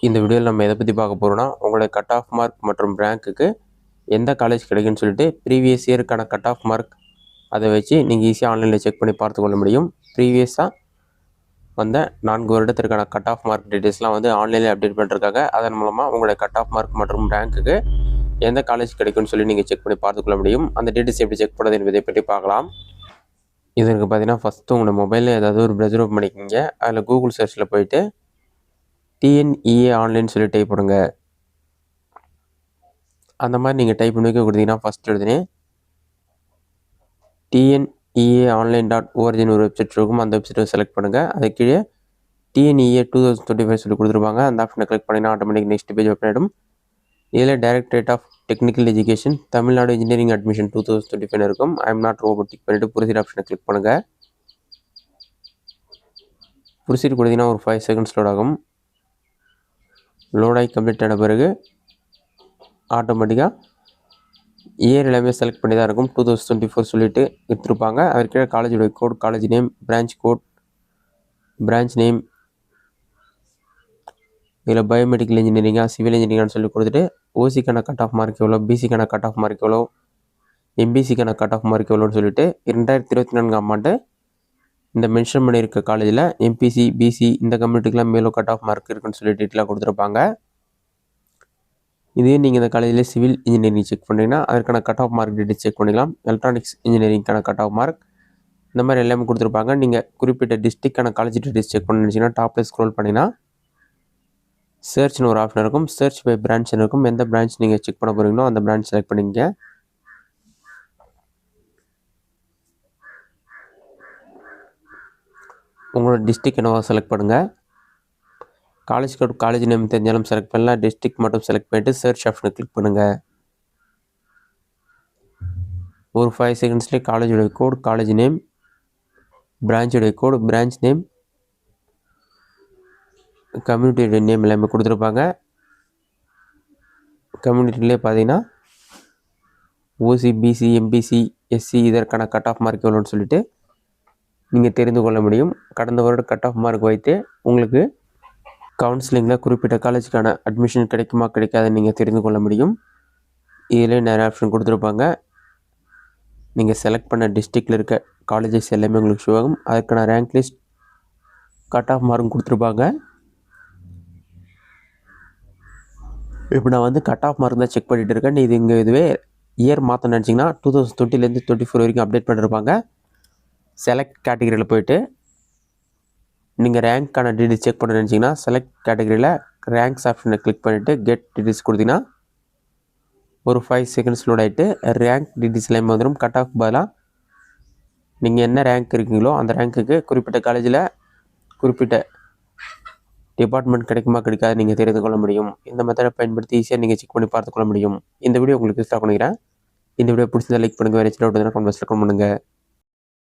இந்த வீடியோவில் நம்ம எதை பற்றி பார்க்க போகிறோம்னா, உங்களுடைய கட் ஆஃப் மார்க் மற்றும் ரேங்க்குக்கு எந்த காலேஜ் கிடைக்குன்னு சொல்லிட்டு ப்ரீவியஸ் இயருக்கான கட் ஆஃப் மார்க் அதை வச்சு நீங்கள் ஈஸியாக ஆன்லைனில் செக் பண்ணி பார்த்துக்கொள்ள முடியும். ப்ரீவியஸாக வந்த 4 வருடத்திற்கான கட் ஆஃப் மார்க் டீட்டெயில்ஸ்லாம் வந்து ஆன்லைனில் அப்டேட் பண்ணிருக்காங்க. அதன் மூலமாக உங்களுடைய கட் ஆஃப் மார்க் மற்றும் ரேங்க்குக்கு எந்த காலேஜ் கிடைக்கும்னு சொல்லி நீங்கள் செக் பண்ணி பார்த்துக்கொள்ள முடியும். அந்த டீட்டெயில்ஸ் எப்படி செக் பண்ணுறது என்பதை பற்றி பார்க்கலாம். இதற்கு பார்த்தீங்கன்னா ஃபஸ்ட்டு உங்களோட மொபைலில் ஏதாவது ஒரு ப்ரௌசர் ஓப்பன் பண்ணிக்கோங்க. அதில் கூகுள் சர்ச்சில் போயிட்டு டிஎன்இஏ ஆன்லைன் சொல்லி டைப் பண்ணுங்க. அந்த மாதிரி நீங்கள் டைப் பண்ணி கொடுத்தீங்கன்னா ஃபஸ்ட் எழுதுனே டிஎன்இஏ ஆன்லைன்.orgன்னு ஒரு வெப்சைட் இருக்கும். அந்த வெப்சைட்டை செலக்ட் பண்ணுங்கள். அது கீழே டிஎன்இஏ 2025 சொல்லி கொடுத்துருப்பாங்க. அந்த ஆப்ஷனை கிளிக் பண்ணிங்கன்னா ஆட்டோமேட்டிக் நெக்ஸ்ட் பேஜ் ஓப்பன் ஆகிடும். இதில் directorate of technical education Tamil Nadu engineering admission 2025 இருக்கும். ஐஎம் நாட் ரோபோட்டிக் பண்ணிவிட்டு ப்ரொசீட் ஆப்ஷனை கிளிக் பண்ணுங்கள். ப்ரொசீட் கொடுத்தீங்கன்னா ஒரு 5 செகண்ட்ஸ் லோட் ஆகும். லோட் ஆகி கம்ப்ளீட் ஆன பிறகு ஆட்டோமேட்டிக்காக இயர் எல்லாமே செலக்ட் பண்ணி தான் இருக்கும். 2024 சொல்லிட்டு எடுத்துருப்பாங்க. அதற்கு காலேஜோட code, college name, branch code, branch name, இதில் பயோமெடிக்கல் இன்ஜினியரிங்காக சிவில் இன்ஜினியரிங்னு சொல்லி கொடுத்துட்டு ஓசிக்கான கட் ஆஃப் மார்க் எவ்வளோ, பிசிக்கான கட் ஆஃப் மார்க் எவ்வளோ, எம்பிசிக்கான கட் ஆஃப் மார்க் எவ்வளோன்னு சொல்லிட்டு 2024 ஆண்டு இந்த மென்ஷன் பண்ணியிருக்க காலேஜில் எம்பிசி, பிசி இந்த கம்யூனிட்டிக்கெலாம் மேலும் கட் ஆஃப் மார்க் இருக்குன்னு சொல்லி டீட்டெயிலாக கொடுத்துருப்பாங்க. இதே நீங்கள் இந்த காலேஜில் சிவில் இன்ஜினியரிங் செக் பண்ணிங்கன்னா அதற்கான cut off mark details check பண்ணிக்கலாம். எலக்ட்ரானிக்ஸ் இன்ஜினியரிங்கான கட் ஆஃப் மார்க் இந்த மாதிரி எல்லாமே கொடுத்துருப்பாங்க. நீங்கள் குறிப்பிட்ட டிஸ்ட்ரிக்டான காலேஜ் டீட்டெயில்ஸ் செக் பண்ணி நினச்சிங்கன்னா டாப்பில் ஸ்க்ரோல் பண்ணிங்கன்னா சர்ச்னு ஒரு ஆப்ஷன் இருக்கும். சர்ச் பை பிரான்ச்னு இருக்கும். எந்த பிரான்ச் நீங்கள் செக் பண்ண போகிறீங்களோ அந்த பிரான்ச் செலக்ட் பண்ணிங்க. உங்களோட டிஸ்ட்ரிக்ட் என்னவோ செலக்ட் பண்ணுங்கள். காலேஜ் கோட், காலேஜ் நேம் தெரிஞ்சாலும் செலக்ட் பண்ணலாம். டிஸ்ட்ரிக்ட் மட்டும் செலக்ட் பண்ணிவிட்டு சர்ச் ஆப்ஷனை கிளிக் பண்ணுங்கள். ஒரு 5 செகண்ட்ஸ்லேயே காலேஜோடைய கோட், காலேஜ் நேம், பிரான்ச்சோடைய கோட், பிரான்ச் நேம், கம்யூனிட்டியோடைய நேம் எல்லாமே கொடுத்துருப்பாங்க. கம்யூனிட்டிலே பார்த்தீங்கன்னா ஓசி, பிசி, எம்பிசி, எஸ்சி இதற்கான கட் ஆஃப் மார்க் எவ்வளோன்னு சொல்லிட்டு நீங்கள் தெரிந்து கொள்ள முடியும். கடந்த வருட கட் ஆஃப் மார்க் வைத்து உங்களுக்கு கவுன்சிலிங்கில் குறிப்பிட்ட காலேஜுக்கான அட்மிஷன் கிடைக்குமா கிடைக்காதுன்னு நீங்கள் தெரிந்து கொள்ள முடியும். இதிலே நிறைய ஆப்ஷன் கொடுத்துருப்பாங்க. நீங்கள் செலக்ட் பண்ண டிஸ்ட்ரிக்டில் இருக்க காலேஜஸ் எல்லாமே உங்களுக்கு ஷோ ஆகும். அதுக்கான ரேங்க் லிஸ்ட், கட் ஆஃப் மார்க்கும் கொடுத்துருப்பாங்க. இப்போ நான் வந்து கட் ஆஃப் மார்க் தான் செக் பண்ணிகிட்டு இருக்கேன். இதுவே இயர் மாற்ற நினச்சிங்கன்னா 2020 24 வரைக்கும் அப்டேட் பண்ணியிருப்பாங்க. செலக்ட் கேட்டகரியில் போய்ட்டு நீங்கள் ரேங்க்கான டீட்டெயில்ஸ் செக் பண்ண நினச்சிங்கன்னா செலக்ட் கேட்டகரியில் ரேங்க்ஸ் ஆப்ஷனை கிளிக் பண்ணிவிட்டு கெட் டீட்டெயில்ஸ் கொடுத்தீங்கன்னா ஒரு 5 செகண்ட்ஸ் லோட் ஆகிட்டு ரேங்க் டீட்டெயில்ஸ் எல்லாமே வந்துடும். கட் ஆஃப் பதிலாக நீங்கள் என்ன ரேங்க் இருக்கீங்களோ அந்த ரேங்க்குக்கு குறிப்பிட்ட காலேஜில் குறிப்பிட்ட டிபார்ட்மெண்ட் கிடைக்குமா கிடைக்காது நீங்கள் தெரிந்து கொள்ள முடியும். இந்த மெத்தடை பயன்படுத்தி ஈஸியாக நீங்கள் செக் பண்ணி பார்த்துக்கொள்ள முடியும். இந்த வீடியோ உங்களுக்கு யூஸ்ஃபுல்லாக பண்ணிக்கிறேன். இந்த வீடியோ பிடிச்சதை லைக் பண்ணுங்கள். வேறு டவுட் இருந்தால் கமெண்ட் பாக்ஸில் கமெண்ட் பண்ணுங்கள்.